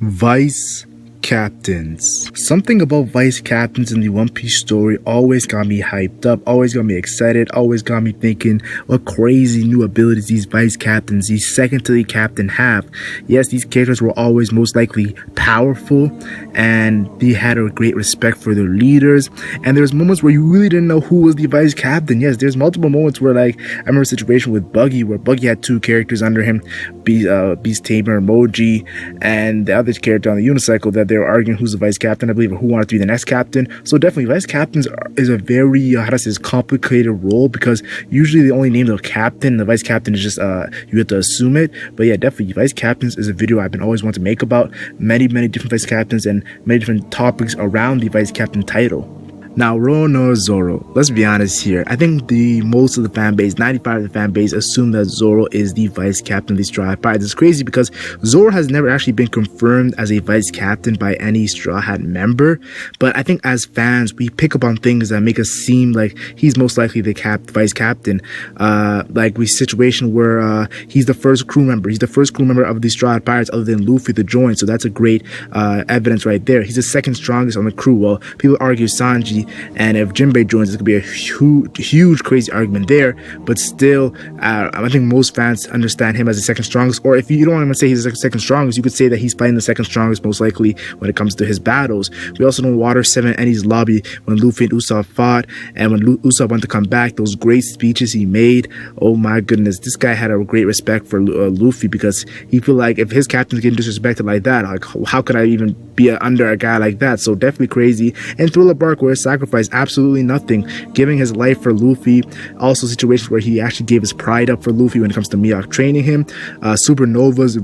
Vice Captains. Something about Vice Captains in the One Piece story always got me hyped up, always got me excited, always got me thinking what crazy new abilities these Vice Captains, these second to the captain have. Yes, these characters were always most likely powerful and they had a great respect for their leaders, and there's moments where you really didn't know who was the Vice Captain. Yes, there's multiple moments where, like, I remember a situation with Buggy where Buggy had two characters under him, Beast Tamer, Emoji, and the other character on the unicycle, that they were arguing who's the vice captain, I believe, or who wanted to be the next captain. So definitely vice captains is a very complicated role, because usually they only name the captain. The vice captain is just you have to assume it. But yeah, definitely vice captains is a video I've been always wanting to make about many different vice captains and many different topics around the vice captain title. Now, Rayleigh Zoro, let's be honest here. I think most of the fan base, 95% of the fan base, assume that Zoro is the vice captain of the Straw Hat Pirates. It's crazy because Zoro has never actually been confirmed as a vice captain by any Straw Hat member. But I think as fans, we pick up on things that make us seem like he's most likely the vice captain. Like we situation where he's the first crew member. He's the first crew member of the Straw Hat Pirates other than Luffy to join. So that's a great evidence right there. He's the second strongest on the crew. Well, people argue Sanji, and if Jinbei joins, it could be a huge crazy argument there. But still, I think most fans understand him as the second strongest. Or if you don't even say he's the second strongest, you could say that he's fighting the second strongest most likely when it comes to his battles. We also know Water 7 Enies lobby when Luffy and Usopp fought, and when Usopp wanted to come back, those great speeches he made. Oh my goodness, this guy had a great respect for Luffy, because he feel like if his captain's getting disrespected like that, like how could I even be under a guy like that? So definitely crazy. And Thriller Bark, where sacrificed absolutely nothing, giving his life for Luffy. Also situations where he actually gave his pride up for Luffy when it comes to Mihawk training him. Supernova's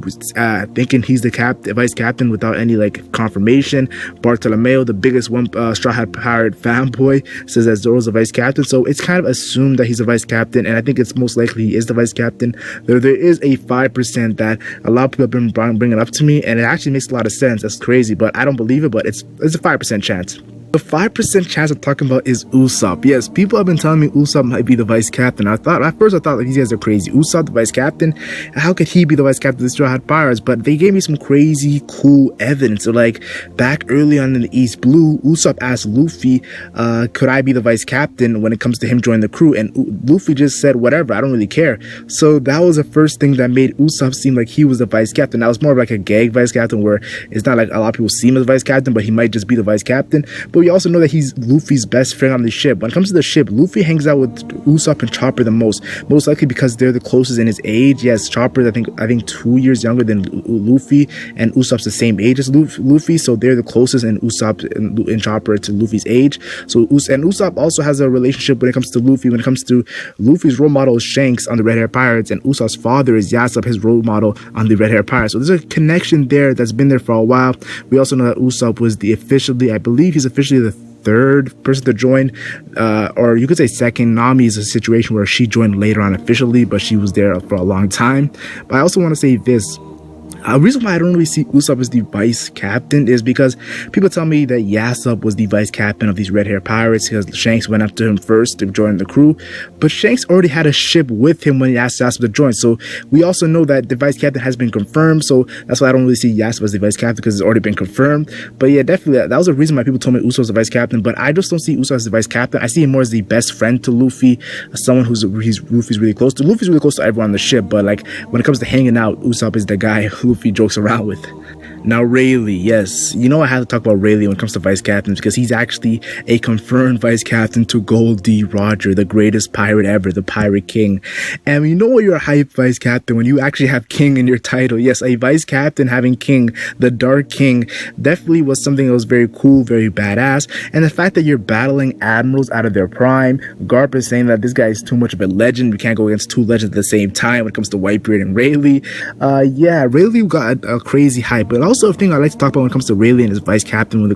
thinking he's the vice captain without any confirmation. Bartolomeo, the biggest Straw Hat Pirate fanboy, says that Zoro's the vice captain. So it's kind of assumed that he's the vice captain, and I think it's most likely he is the vice captain. There is a 5% that a lot of people have been bringing up to me, and it actually makes a lot of sense. That's crazy, but I don't believe it, but it's a 5% chance. The 5% chance I'm talking about is Usopp. Yes, people have been telling me Usopp might be the vice captain. At first I thought like, these guys are crazy. Usopp, the vice captain? How could he be the vice captain of the Straw Hat Pirates? But they gave me some crazy, cool evidence. So like, back early on in the East Blue, Usopp asked Luffy, could I be the vice captain when it comes to him joining the crew? And Luffy just said, whatever, I don't really care. So that was the first thing that made Usopp seem like he was the vice captain. That was more of like a gag vice captain, where it's not like a lot of people see him as vice captain, but he might just be the vice captain. But we also know that he's Luffy's best friend on the ship. When it comes to the ship, Luffy hangs out with Usopp and Chopper the most likely because they're the closest in his age. Yes, Chopper, I think 2 years younger than Luffy, and Usopp's the same age as Luffy, so they're the closest, and Usopp and Chopper to Luffy's age. So Usopp also has a relationship when it comes to Luffy. When it comes to Luffy's role model is Shanks on the Red Hair Pirates, and Usopp's father is Yasopp, his role model on the Red Hair Pirates. So there's a connection there that's been there for a while. We also know that Usopp was I believe he's officially the third person to join, or you could say second. Nami is a situation where she joined later on officially, but she was there for a long time. But I also want to say this. The reason why I don't really see Usopp as the vice captain is because people tell me that Yasopp was the vice captain of these Red Hair Pirates because Shanks went up to him first to join the crew. But Shanks already had a ship with him when he asked Yasopp to join. So we also know that the vice captain has been confirmed. So that's why I don't really see Yasopp as the vice captain, because it's already been confirmed. But yeah, definitely that was a reason why people told me Usopp was the vice captain. But I just don't see Usopp as the vice captain. I see him more as the best friend to Luffy, someone Luffy's really close to. Luffy's really close to everyone on the ship, but like when it comes to hanging out, Usopp is the guy Luffy jokes around with. Now Rayleigh, yes, you know I have to talk about Rayleigh when it comes to vice captains, because he's actually a confirmed vice captain to Gold D. Roger, the greatest pirate ever, the Pirate King. And you know you're a hype vice captain when you actually have King in your title. Yes, a vice captain having King, the Dark King, definitely was something that was very cool, very badass. And the fact that you're battling admirals out of their prime, Garp is saying that this guy is too much of a legend. We can't go against two legends at the same time when it comes to Whitebeard and Rayleigh. Yeah, Rayleigh got a crazy hype, but also a thing I like to talk about when it comes to Rayleigh and his vice captain when it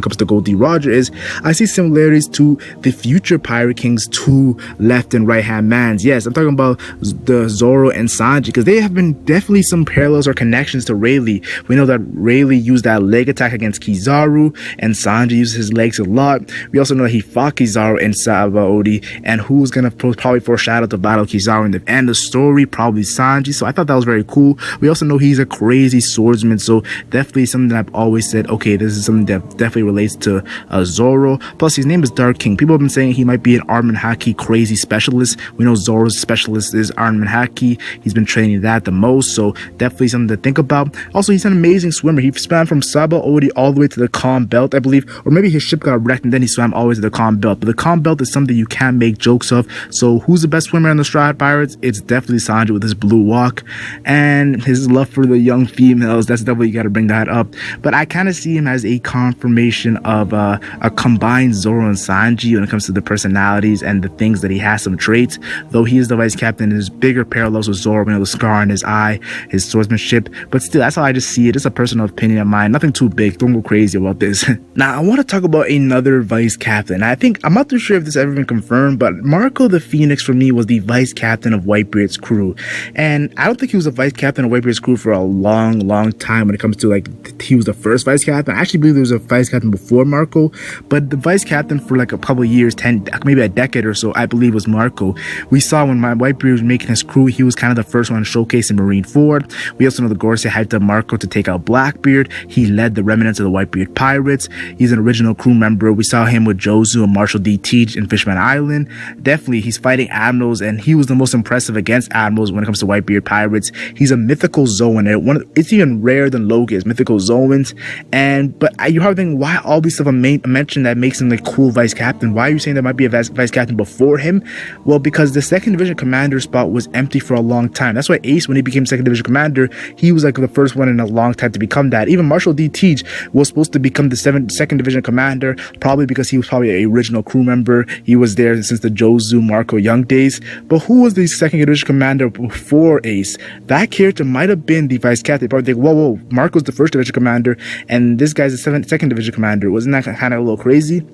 comes to Gold D. Roger is I see similarities to the future Pirate King's two left and right hand mans. Yes, I'm talking about the Zoro and Sanji, because they have been definitely some parallels or connections to Rayleigh. We know that Rayleigh used that leg attack against Kizaru, and Sanji uses his legs a lot. We also know that he fought Kizaru in Sabaody, and who's gonna probably foreshadow the battle of Kizaru in the end of the story, probably Sanji. So I thought that was very cool. We also know he's a crazy swordsman, so definitely something that I've always said, okay, this is something that definitely relates to Zoro. Plus, his name is Dark King. People have been saying he might be an arm and haki crazy specialist. We know Zoro's specialist is arm and haki. He's been training that the most, so definitely something to think about. Also, he's an amazing swimmer. He swam from Saba Odi all the way to the calm belt, I believe, or maybe his ship got wrecked and then he swam all the way to the calm belt. But the calm belt is something you can make jokes of. So who's the best swimmer in the Straw Hat Pirates? It's definitely Sanji with his blue walk and his love for the young females. That's definitely, you got to bring that up. But I kind of see him as a confirmation of a combined Zoro and Sanji when it comes to the personalities and the things that he has, some traits. Though he is the vice captain, there's bigger parallels with Zoro, you know, the scar on his eye, his swordsmanship. But still, that's how I just see it. It's a personal opinion of mine. Nothing too big. Don't go crazy about this. Now, I want to talk about another vice captain. I think, I'm not too sure if this has ever been confirmed, but Marco the Phoenix for me was the vice captain of Whitebeard's crew. And I don't think he was a vice captain of Whitebeard's crew for a long time when it comes to, like, he was the first vice captain. I actually believe there was a vice captain before Marco, but the vice captain for like a couple of years, 10, maybe a decade or so, I believe was Marco. We saw when Whitebeard was making his crew, he was kind of the first one to showcase in Marineford. We also know the Gorosei hyped up Marco to take out Blackbeard. He led the remnants of the Whitebeard pirates. He's an original crew member. We saw him with Jozu and Marshal D. Teach in Fishman Island. Definitely, he's fighting admirals, and he was the most impressive against admirals when it comes to Whitebeard pirates. He's a mythical Zoan. It's even rarer than Loki is mythical Zoans. But you probably think, why all these stuff I mentioned that makes him the cool vice captain? Why are you saying there might be a vice captain before him? Well, because the second division commander spot was empty for a long time. That's why Ace, when he became second division commander, he was like the first one in a long time to become that. Even Marshal D. Teach was supposed to become the second division commander, probably because he was probably an original crew member. He was there since the Jozu Marco Young days. But who was the second division commander before Ace? That character might have been the vice captain. Probably think, whoa, Marco's the first division commander, and this guy's the second division commander. Wasn't that kind of a little crazy?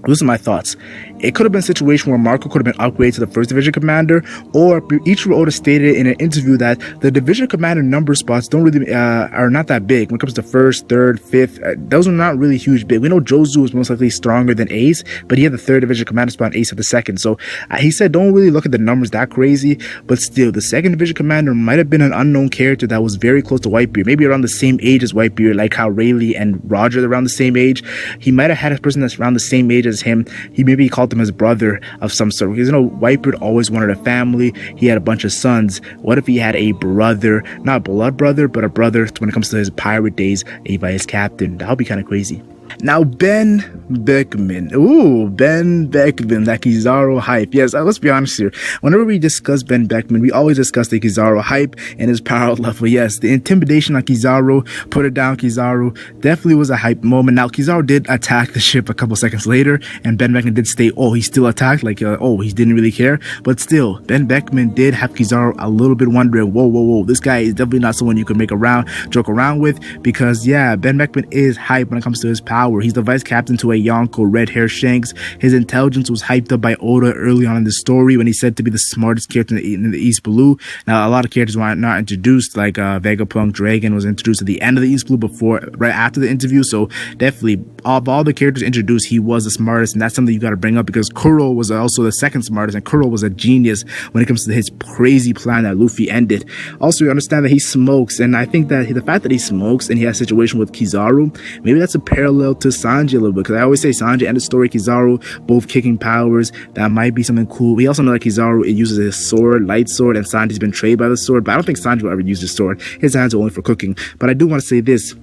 Those are my thoughts. It could have been a situation where Marco could have been upgraded to the first division commander, or Ichiro Oda stated in an interview that the division commander number spots don't really are not that big when it comes to first, third, fifth. Those are not really huge big. We know Jozu is most likely stronger than Ace, but he had the third division commander spot and Ace had the second. So he said don't really look at the numbers that crazy, but still the second division commander might have been an unknown character that was very close to Whitebeard, maybe around the same age as Whitebeard, like how Rayleigh and Roger are around the same age. He might have had a person that's around the same age as him. He maybe called him his brother of some sort, because you know Whitebeard always wanted a family. He had a bunch of sons. What if he had a brother, not a blood brother, but a brother when it comes to his pirate days, a vice captain? That would be kind of crazy. Now, Ben Beckman. Ooh, Ben Beckman, that Kizaru hype. Yes, let's be honest here. Whenever we discuss Ben Beckman, we always discuss the Kizaru hype and his power level. Yes, the intimidation on Kizaru, put it down Kizaru, definitely was a hype moment. Now, Kizaru did attack the ship a couple seconds later, and Ben Beckman did state, oh, he still attacked, like, he didn't really care. But still, Ben Beckman did have Kizaru a little bit wondering, whoa, this guy is definitely not someone you can joke around with, because, yeah, Ben Beckman is hype when it comes to his power. He's the vice captain to a Yonko, red hair Shanks. His intelligence was hyped up by Oda early on in the story when he said to be the smartest character in the East Blue. Now, a lot of characters were not introduced, like Vegapunk Dragon was introduced at the end of the East Blue right after the interview. So definitely, of all the characters introduced, he was the smartest, and that's something you got to bring up because Kuro was also the second smartest, and Kuro was a genius when it comes to his crazy plan that Luffy ended. Also, you understand that he smokes, and I think that the fact that he smokes and he has a situation with Kizaru, maybe that's a parallel to Sanji a little bit, because I always say Sanji and the story Kizaru both kicking powers. That might be something cool. We also know that Kizaru uses his sword, light sword, and Sanji's been trained by the sword, but I don't think Sanji will ever use his sword. His hands are only for cooking. But I do want to say this.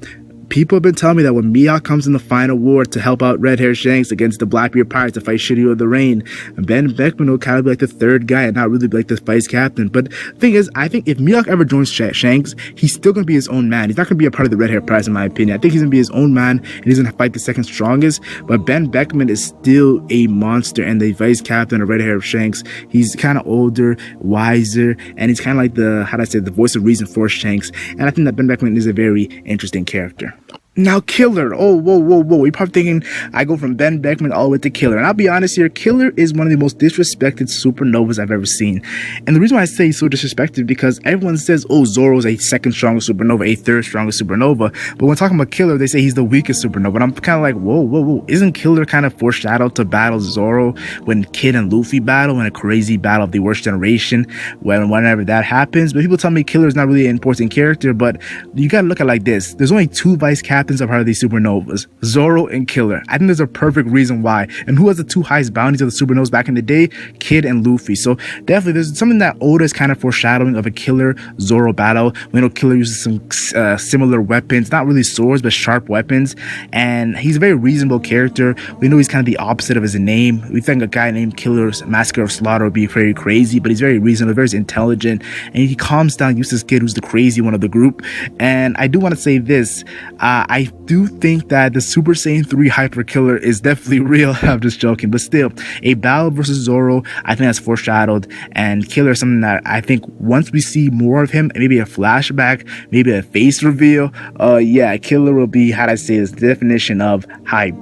People have been telling me that when Mihawk comes in the final war to help out Red Hair Shanks against the Blackbeard Pirates to fight Shiryu of the Rain, Ben Beckman will kind of be like the third guy and not really be like the vice captain. But the thing is, I think if Mihawk ever joins Shanks, he's still going to be his own man. He's not going to be a part of the Red Hair Pirates, in my opinion. I think he's going to be his own man, and he's going to fight the second strongest. But Ben Beckman is still a monster and the vice captain of Red Hair Shanks. He's kind of older, wiser, and he's kind of like the voice of reason for Shanks. And I think that Ben Beckman is a very interesting character. Now, Killer. Oh, whoa. You're probably thinking I go from Ben Beckman all the way to Killer. And I'll be honest here, Killer is one of the most disrespected supernovas I've ever seen. And the reason why I say so disrespected because everyone says, oh, Zoro's a second strongest supernova, a third strongest supernova. But when talking about Killer, they say he's the weakest supernova. And I'm kind of like, whoa. Isn't Killer kind of foreshadowed to battle Zoro when Kid and Luffy battle in a crazy battle of the worst generation, whenever that happens? But people tell me Killer is not really an important character, but you gotta look at it like this. There's only two vice captains of part of these supernovas, Zoro and Killer. I think there's a perfect reason why. And who has the two highest bounties of the supernovas back in the day? Kid and Luffy. So definitely there's something that Oda is kind of foreshadowing of a Killer Zoro battle. We know Killer uses some similar weapons, not really swords, but sharp weapons. And he's a very reasonable character. We know he's kind of the opposite of his name. We think a guy named Killer's Massacre of Slaughter would be very crazy, but he's very reasonable, very intelligent, and he calms down Eustace Kid, who's the crazy one of the group. And I do want to say this, I do think that the Super Saiyan 3 Hyper Killer is definitely real. I'm just joking, but still, a battle versus Zoro, I think that's foreshadowed, and Killer is something that I think once we see more of him, maybe a flashback, maybe a face reveal, yeah, Killer will be, how do I say this, the definition of hype.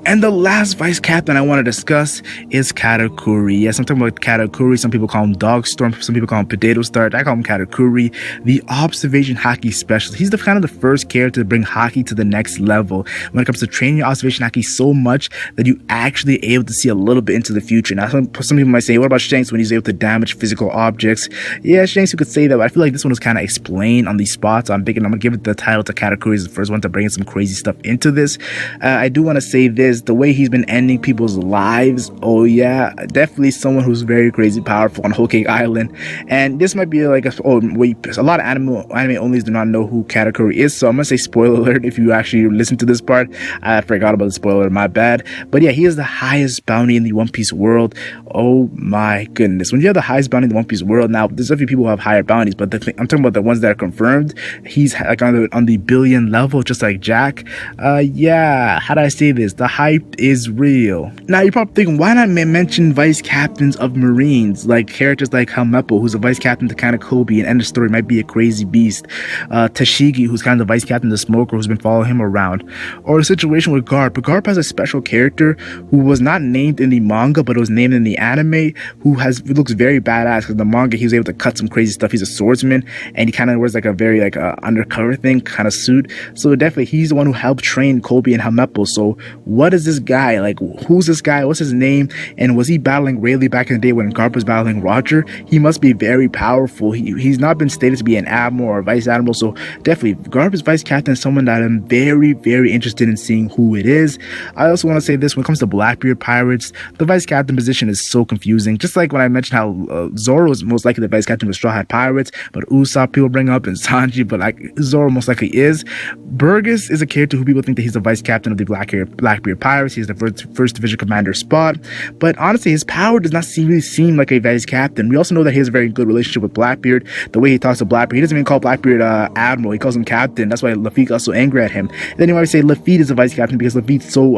And the last vice captain I want to discuss is Katakuri. Yes, I'm talking about Katakuri. Some people call him Dogstorm. Some people call him Potato Starch. I call him Katakuri, the observation haki specialist. He's the kind of the first character to bring haki to the next level when it comes to training your observation haki so much that you actually able to see a little bit into the future. Now, some people might say, what about Shanks when he's able to damage physical objects? Yeah, Shanks, you could say that, but I feel like this one was kind of explained on these spots. I'm thinking I'm going to give it the title to Katakuri as the first one to bring some crazy stuff into this. I do want to say this. The way he's been ending people's lives, oh yeah, definitely someone who's very crazy powerful on Whole Cake Island. And this might be like a lot of anime onlys do not know who Katakuri is, so I'm gonna say spoiler alert if you actually listen to this part. I forgot about the spoiler, my bad. But yeah, he is the highest bounty in the One Piece world. Oh my goodness, when you have the highest bounty in the One Piece world, now there's a few people who have higher bounties, but I'm talking about the ones that are confirmed. He's like on the billion level, just like Jack. Yeah, how do I say this? The hype is real. Now you're probably thinking, why not mention vice captains of Marines, like characters like Helmeppo, who's a vice captain to kind of Kobe, and end of story might be a crazy beast. Tashigi, who's kind of the vice captain of the Smoker, who's been following him around. Or the situation with Garp. But Garp has a special character who was not named in the manga, but it was named in the anime, who looks very badass, because in the manga he was able to cut some crazy stuff. He's a swordsman, and he kind of wears like a very undercover thing kind of suit. So definitely he's the one who helped train Kobe and Helmeppo. So what is this guy? Like, who's this guy? What's his name? And was he battling Rayleigh back in the day when Garp was battling Roger? He must be very powerful. He's not been stated to be an admiral or vice admiral, so definitely Garp is vice captain, someone that I'm very, very interested in seeing who it is. I also want to say this, when it comes to Blackbeard pirates, the vice captain position is so confusing. Just like when I mentioned how Zoro is most likely the vice captain of Straw Hat Pirates, but Usopp people bring up, and Sanji, but like Zoro most likely is. Burgess is a character who people think that he's the vice captain of the Blackbeard Pirates. He's the first division commander spot, but honestly his power does not really seem like a vice captain. We also know that he has a very good relationship with Blackbeard. The way he talks to Blackbeard, he doesn't even call Blackbeard admiral, he calls him captain. That's why Lafitte got so angry at him. And then you might say Lafitte is a vice captain because Lafitte's so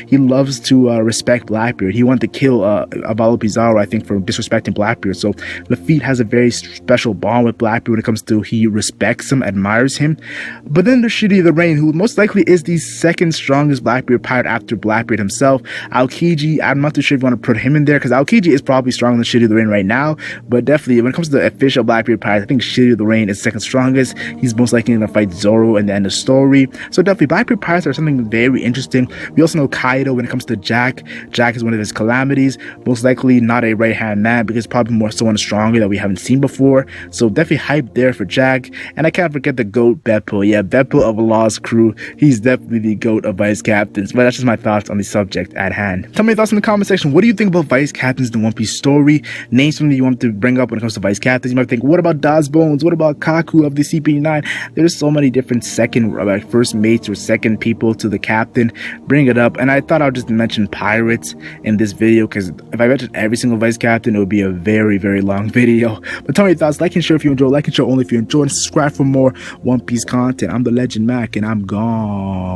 he loves to respect Blackbeard. He wanted to kill Avalo Pizarro, I think, for disrespecting Blackbeard. So Lafitte has a very special bond with Blackbeard when it comes to he respects him, admires him. But then there's Shitty the Rain, who most likely is the second strongest Blackbeard pirate after Blackbeard himself. Aokiji, I'm not too sure if you want to put him in there, because Aokiji is probably stronger than Shitty the Rain right now, but definitely when it comes to the official Blackbeard pirate, I think Shitty the Rain is second strongest. He's most likely going to fight Zoro in the end of the story. So definitely Blackbeard pirates are something very interesting. We also know Kaido when it comes to Jack. Jack is one of his calamities, most likely not a right-hand man, because probably more someone stronger that we haven't seen before. So definitely hype there for Jack. And I can't forget the GOAT Beppo. Yeah, Beppo of Law's crew. He's definitely the GOAT of vice captains. But that's just my thoughts on the subject at hand. Tell me your thoughts in the comment section. What do you think about vice captains in the One Piece story? Name something you want to bring up when it comes to vice captains. You might think, what about Daz Bones? What about Kaku of the CP9? There's so many different first mates or second people to the captain. Bring it up. And I thought I'd just mention pirates in this video, because if I mentioned every single vice captain, it would be a very, very long video. But tell me your thoughts. Like and share if you enjoy. Like and share only if you enjoy. And subscribe for more One Piece content. I'm the Legend Mac, and I'm gone.